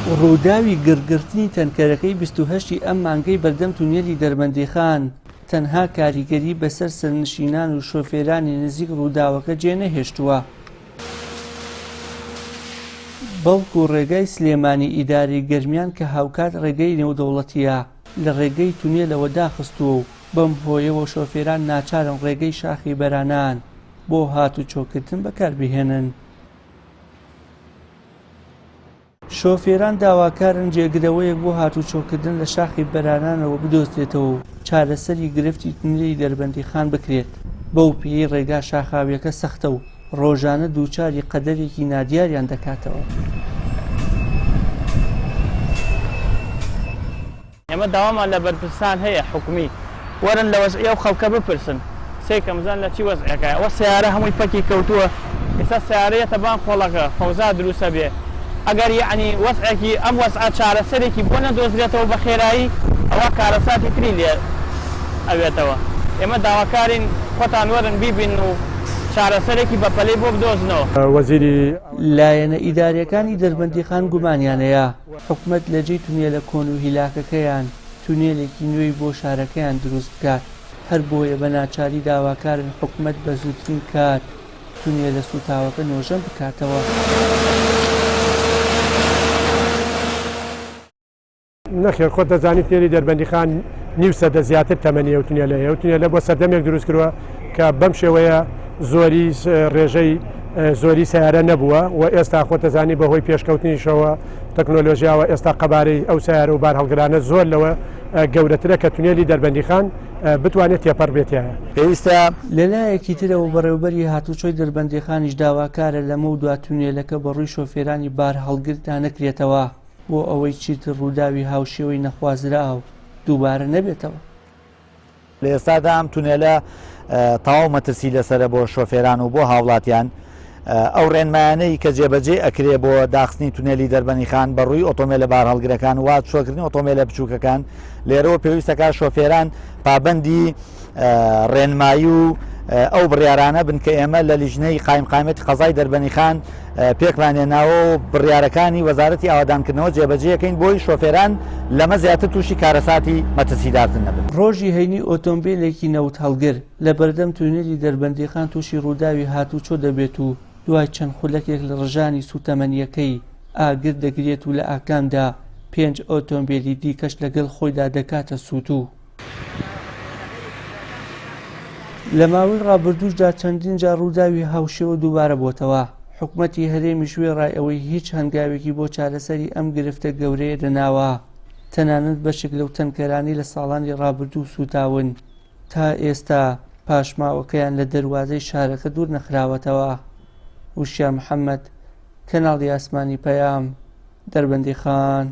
ڕووداوی گرگرتنی تەنکەرەکەی 28 ئەم مانگەی بەردەم تونێلی دەربەندیخان تەنها کاریگەری بەسەر سەرنشینان و شۆفێرانی نزیک ڕووداوەکە جێنەهێشتووە. بەڵکو ڕێگای سلێمانی ئیداری گەرمیان کە هاوکات ڕێگەی نێودەوڵەتیە لە ڕێگەی تونێلەوە داخستووە و بەم هۆیەوە شۆفێران ناچارن ڕێگەی شاخی بەرانان بۆ هاتوچۆکردن بەکاربهێنن. شۆفێران داواکارن جێگرەوەیەک بۆ هاتوچۆکردن لە شاخی بەرانانەوە بدۆزرێتەوە و چارەسەری گرفتی تونێلی دەربەندیخان بکرێت. بەو پێی ڕێگا شاخاویەکە سەختە و ڕۆژانە دووچاری قەدەرێکی نادیاریان دەکاتەوە. ئێمە داوامان لە بەرپرسان هەیە حکومی وەرن لە وەزعی ئەو خەڵکە بپرسن سێکە مزان لە چی وەزعەکە ئەوە سیارە هەمووی پەکی کەوتووە ئێستا سیارەیە تەبان خۆڵەکە فەوزا دروستە بێ ئەگەر یعنی وەزعێکی ئەم وەزعە چارەسەرێکی بۆ نەدۆزرێتەوە بە خێرایی ئەوە کارەساتی تری لێ ئەوێتەوە. ئێمە داواکارین خۆتان وەرن بیبین و چارەسەرێکی بەپەلەی بۆ بدۆزنەوە. وەزیری لایەنە ئیداریەکانی دەربەندیخان گومانیانەیە حکومەت لەجێی تونێلە کۆن و هیلاکەکەیان تونێلێکی نوێی بۆ شارەکەیان دروست بکات. هەر بۆیە بە ناچاری داواکارن حکومەت بە زووترین کات تونێلە سوتاوەکە نۆژەم بکاتەوە. نەخێر خۆت دەزانی تونێلی دەربەندیخان نیو سەدە زیاتر تەمەنی ئەو تونێلەیە ئەو تونێلە بۆ سەردەمێک دروست کردووە کە بەم شێوەیە زۆری ڕێژەی زۆری سیارە نەبووە و ئێستا خۆت دەزانی بەهۆی پێشکەوتنیشەوە تەکنۆلۆژیاوە ئێستا قەبارەی ئەو سیارە و بار هەڵگرانە زۆر لەوە گەورەترە کە تونێلی دەربەندیخان بتوانێت تێپەڕ بێتیایە. پێویستە لەلایەکی ترەوە بەڕێوەبەری هاتوچۆی دەربەندیخانیش داواکارە لەمە و دوا تونێلەکە بەڕووی شۆفێرانی بار هەڵگرتا نەکرێتەوە بۆ ئەوەی چیتر ڕووداوی هاوشێوەی نەخوازرا و دووبارە نەبێتەوە. لە ئێستادا ئەم تونێلە تەواو مەترسی لەسرە بۆ شۆفێران و بۆ هاوڵاتیان ئەو ڕێنمایانەی کە جێبەجێ ئەکرێ بۆ داخستنی تونێلی دەربەندیخان بەڕووی ئۆتۆمبیلە بار هەڵگرەکان و هاتوچۆکردنی ئۆتۆمبیلە بچووکەکان لێرەوە پێویستەکە شۆفێران پابەندی ڕێنمایی و ئەو بڕیارانە بن کە ئێمە لە لیژنەی قایمقامەتی قەزای دەربەندیخان پێکمانێناوە و بڕیارەکانی وەزارەتی ئاوادانکردنەوە جێبەجێەکەین بۆی شۆفێران لەمە زیاتر تووشی کارەساتی مەترسیدارتر نەبن. ڕۆژی هەینی ئۆتۆمبیلێکی نەوت هەڵگر لە بەردەم تونێلی دەربەندیخان تووشی ڕووداوی هاتوچۆ دەبێت و دوای چەند خولەکێک لە ڕژانی سوتەمەنیەکەی ئاگر دەگرێت و لە ئاکامدا 5 ئۆتۆمبیلی دیکەش لەگەڵ خۆیدا دەکاتە سووتوو. لە ماوەی ڕابردووشدا چەندین جار ڕووداوی هاوشێوە دووبارە بۆتەوە. حکوومەتی هەرێمی شوێ ڕای ئەوەی هیچ هەنگاوێکی بۆ چارەسەری ئەم گرفتە گەورەیە دەناوە. تەنانەت بەشێک لەو تەنکەرانی لە ساڵانی ڕابردوو سوتاون تا ئێستا پاشماوەکەیان لە دەروازەی شارەکە دوور نەخراوەتەوە. وشیا محەممەد، کەناڵی ئاسمانی پەیام، دەربەندیخان.